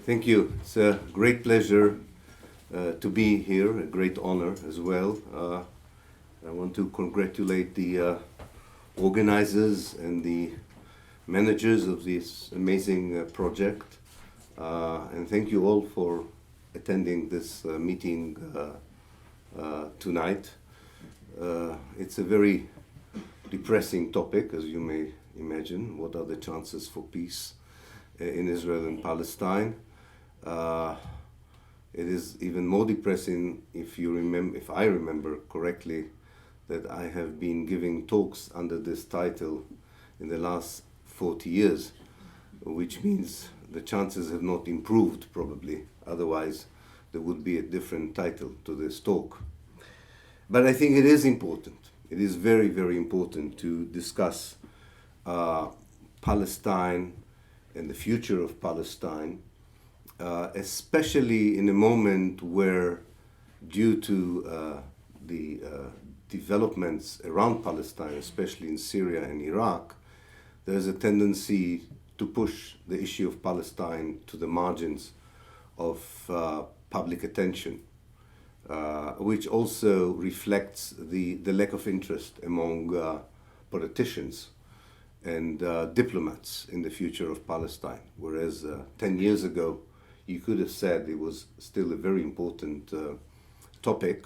Thank you. It's a great pleasure to be here, a great honor as well. I want to congratulate the organizers and the managers of this amazing project. And thank you all for attending this meeting tonight. It's a very depressing topic, as you may imagine. What are the chances for peace in Israel and Palestine? It is even more depressing if I remember correctly, that I have been giving talks under this title in the last 40 years, which means the chances have not improved probably. Otherwise, there would be a different title to this talk. But I think it is important. It is very, very important to discuss Palestine and the future of Palestine, especially in a moment where, due to the developments around Palestine, especially in Syria and Iraq, there is a tendency to push the issue of Palestine to the margins of public attention, which also reflects the lack of interest among politicians and diplomats in the future of Palestine. Whereas 10 years ago, you could have said it was still a very important topic,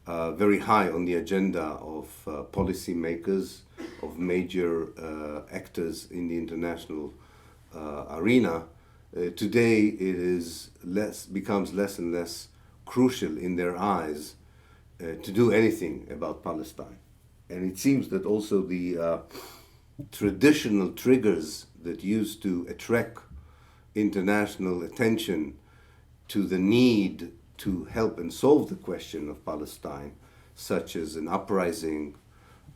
very high on the agenda of policymakers, of major actors in the international arena. Today it becomes less and less crucial in their eyes to do anything about Palestine. And it seems that also the traditional triggers that used to attract international attention to the need to help and solve the question of Palestine, such as an uprising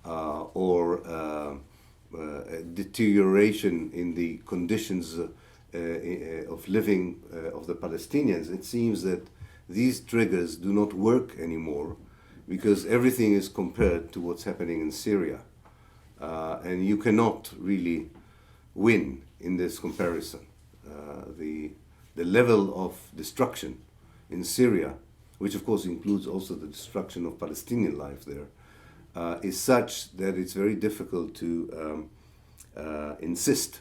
or a deterioration in the conditions of living of the Palestinians, it seems that these triggers do not work anymore, because everything is compared to what's happening in Syria. And you cannot really win in this comparison. The level of destruction in Syria, which of course includes also the destruction of Palestinian life there, is such that it's very difficult to insist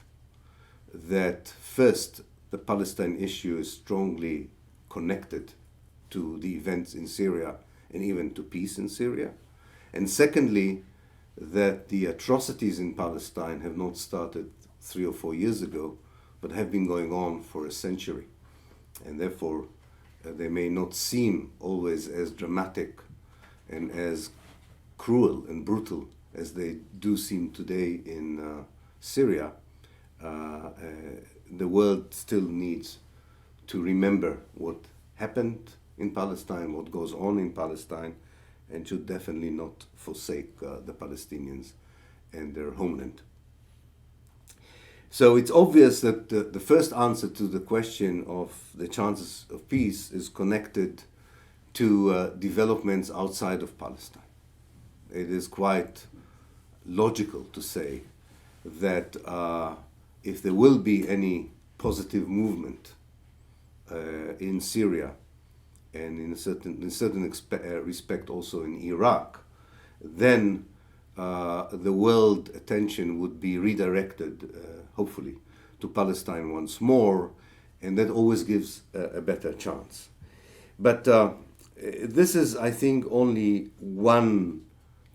that first, the Palestine issue is strongly connected to the events in Syria and even to peace in Syria. And secondly, that the atrocities in Palestine have not started 3 or 4 years ago, but have been going on for a century. And therefore, they may not seem always as dramatic and as cruel and brutal as they do seem today in Syria. The world still needs to remember what happened in Palestine, what goes on in Palestine, and should definitely not forsake the Palestinians and their homeland. So it's obvious that the first answer to the question of the chances of peace is connected to developments outside of Palestine. It is quite logical to say that if there will be any positive movement in Syria, and in a certain respect also in Iraq, then the world attention would be redirected, hopefully, to Palestine once more, and that always gives a better chance. But this is, I think, only one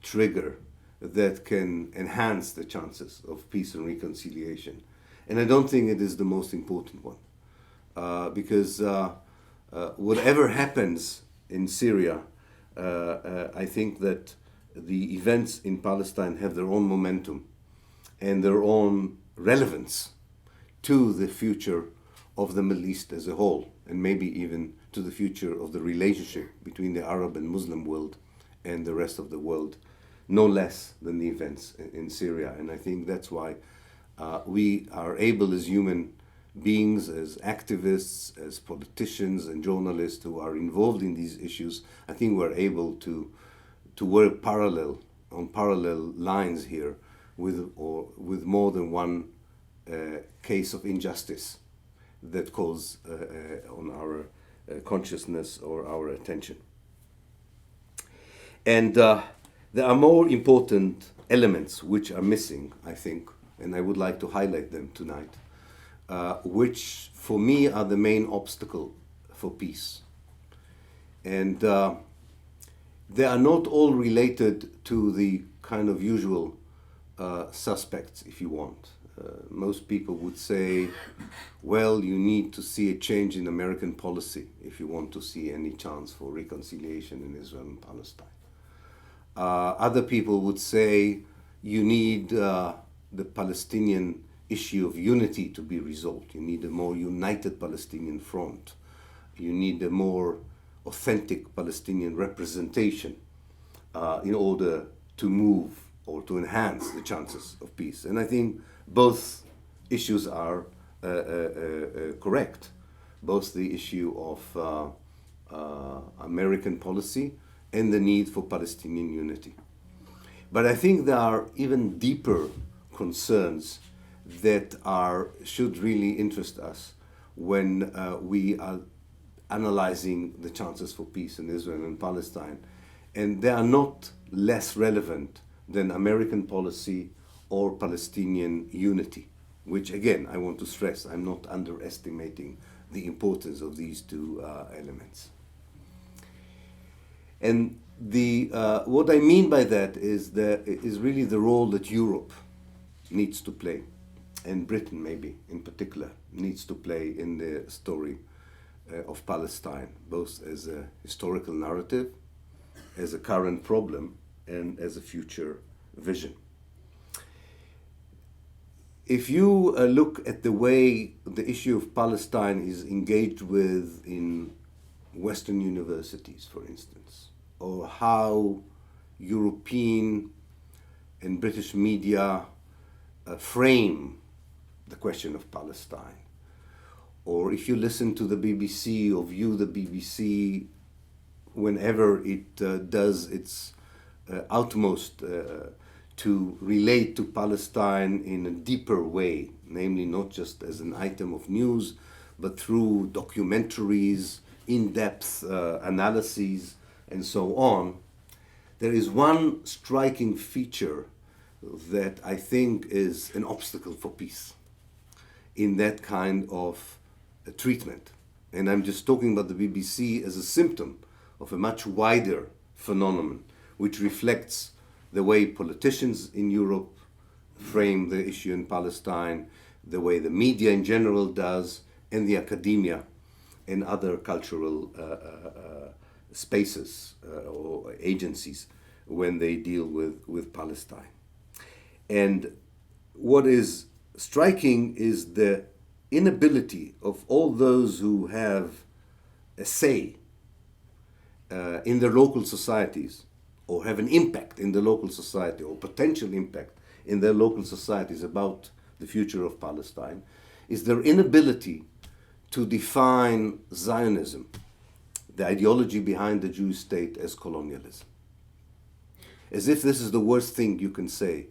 trigger that can enhance the chances of peace and reconciliation. And I don't think it is the most important one, because whatever happens in Syria, I think that the events in Palestine have their own momentum and their own relevance to the future of the Middle East as a whole, and maybe even to the future of the relationship between the Arab and Muslim world and the rest of the world, no less than the events in Syria. And I think that's why we are able as human beings, as activists, as politicians and journalists who are involved in these issues, I think we're able to work on parallel lines here with more than one case of injustice that calls on our consciousness or our attention. And there are more important elements which are missing, I think, and I would like to highlight them tonight, which for me are the main obstacle for peace. And they are not all related to the kind of usual suspects, if you want. Most people would say, well, you need to see a change in American policy if you want to see any chance for reconciliation in Israel and Palestine. Other people would say you need the Palestinian issue of unity to be resolved. You need a more united Palestinian front. You need a more authentic Palestinian representation in order to move or to enhance the chances of peace. And I think both issues are correct. Both the issue of American policy and the need for Palestinian unity. But I think there are even deeper concerns that should really interest us when we are analyzing the chances for peace in Israel and Palestine. And they are not less relevant than American policy or Palestinian unity, which again, I want to stress, I'm not underestimating the importance of these two elements. And what I mean by that is really the role that Europe needs to play, and Britain maybe in particular needs to play in the story of Palestine, both as a historical narrative, as a current problem, and as a future vision. If you look at the way the issue of Palestine is engaged with in Western universities, for instance, or how European and British media frame the question of Palestine, or if you listen to the BBC or view the BBC whenever it does its utmost to relate to Palestine in a deeper way, namely not just as an item of news, but through documentaries, in-depth analyses, and so on, there is one striking feature that I think is an obstacle for peace in that kind of treatment. And I'm just talking about the BBC as a symptom of a much wider phenomenon, which reflects the way politicians in Europe frame the issue in Palestine, the way the media in general does, and the academia and other cultural spaces or agencies when they deal with Palestine. And what is striking is the inability of all those who have a say in their local societies, or have an impact in the local society, or potential impact in their local societies about the future of Palestine, is their inability to define Zionism, the ideology behind the Jewish state, as colonialism. As if this is the worst thing you can say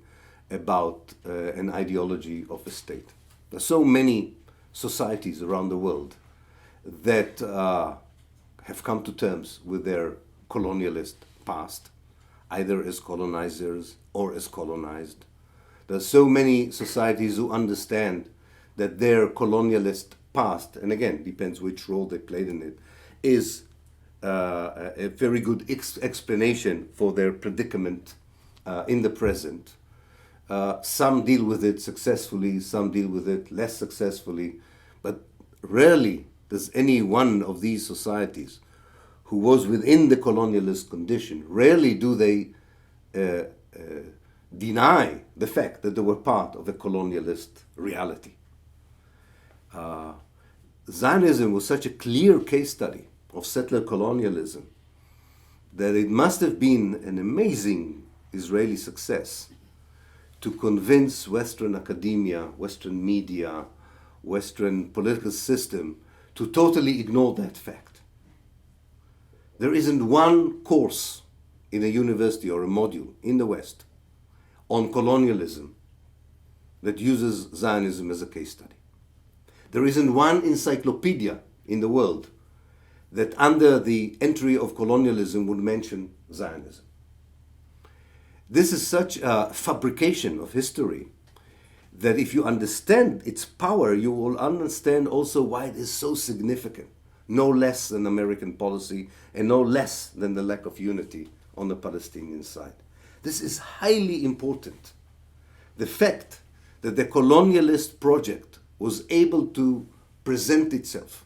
about an ideology of a state. There are so many societies around the world that have come to terms with their colonialist past, either as colonizers or as colonized. There are so many societies who understand that their colonialist past, and again, depends which role they played in it, is a very good explanation for their predicament in the present. Some deal with it successfully, some deal with it less successfully, but rarely does any one of these societies who was within the colonialist condition, rarely do they deny the fact that they were part of a colonialist reality. Zionism was such a clear case study of settler colonialism that it must have been an amazing Israeli success to convince Western academia, Western media, Western political system to totally ignore that fact. There isn't one course in a university or a module in the West on colonialism that uses Zionism as a case study. There isn't one encyclopedia in the world that under the entry of colonialism would mention Zionism. This is such a fabrication of history that if you understand its power, you will understand also why it is so significant, no less than American policy and no less than the lack of unity on the Palestinian side. This is highly important. The fact that the colonialist project was able to present itself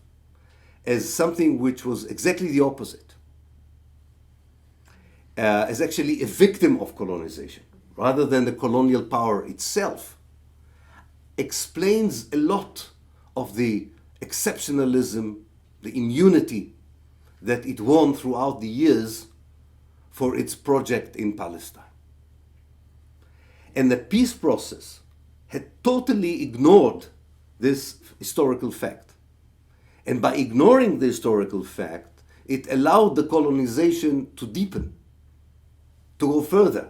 as something which was exactly the opposite, as actually a victim of colonization, rather than the colonial power itself, explains a lot of the exceptionalism, the immunity that it won throughout the years for its project in Palestine. And the peace process had totally ignored this historical fact. And by ignoring the historical fact, it allowed the colonization to deepen, to go further,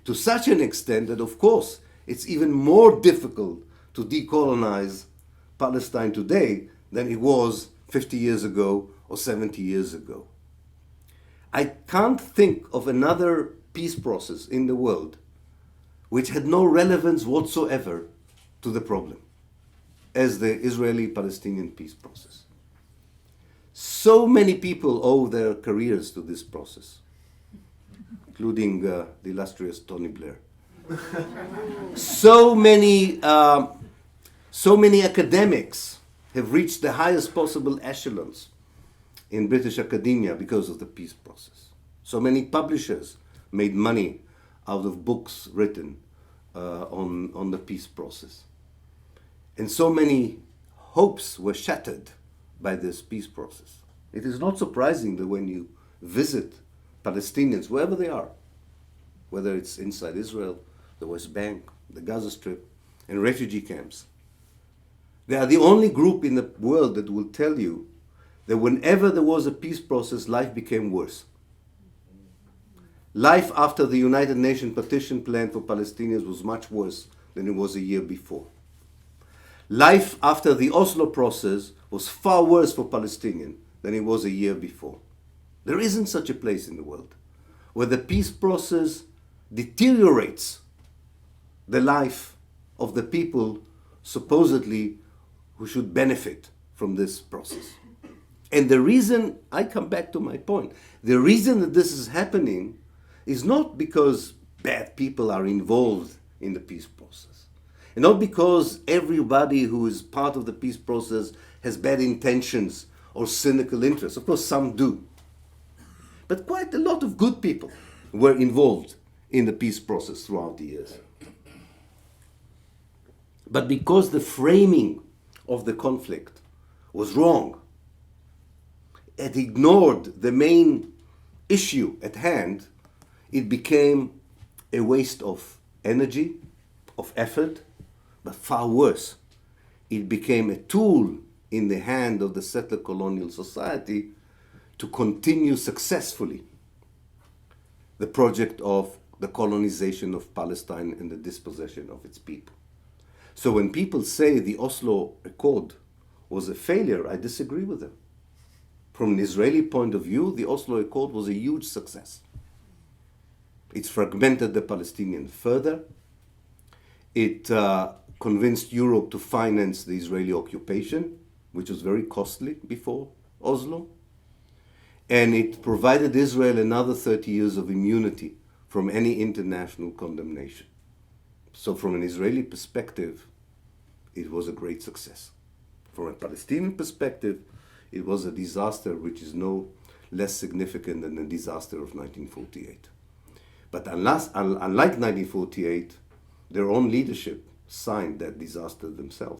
to such an extent that, of course, it's even more difficult to decolonize Palestine today than it was 50 years ago or 70 years ago. I can't think of another peace process in the world which had no relevance whatsoever to the problem as the Israeli-Palestinian peace process. So many people owe their careers to this process, including the illustrious Tony Blair. So many academics have reached the highest possible echelons in British academia because of the peace process. So many publishers made money out of books written on the peace process. And so many hopes were shattered by this peace process. It is not surprising that when you visit Palestinians, wherever they are, whether it's inside Israel, the West Bank, the Gaza Strip, and refugee camps, they are the only group in the world that will tell you that whenever there was a peace process, life became worse. Life after the United Nations partition plan for Palestinians was much worse than it was a year before. Life after the Oslo process was far worse for Palestinians than it was a year before. There isn't such a place in the world where the peace process deteriorates the life of the people supposedly who should benefit from this process. And the reason, I come back to my point, the reason that this is happening is not because bad people are involved in the peace process. And not because everybody who is part of the peace process has bad intentions or cynical interests. Of course, some do. But quite a lot of good people were involved in the peace process throughout the years. But because the framing of the conflict was wrong, it ignored the main issue at hand, it became a waste of energy, of effort, but far worse, it became a tool in the hand of the settler colonial society to continue successfully the project of the colonization of Palestine and the dispossession of its people. So when people say the Oslo Accord was a failure, I disagree with them. From an Israeli point of view, the Oslo Accord was a huge success. It fragmented the Palestinians further. It convinced Europe to finance the Israeli occupation, which was very costly before Oslo. And it provided Israel another 30 years of immunity from any international condemnation. So from an Israeli perspective, it was a great success. From a Palestinian perspective, it was a disaster which is no less significant than the disaster of 1948. But unlike 1948, their own leadership signed that disaster themselves.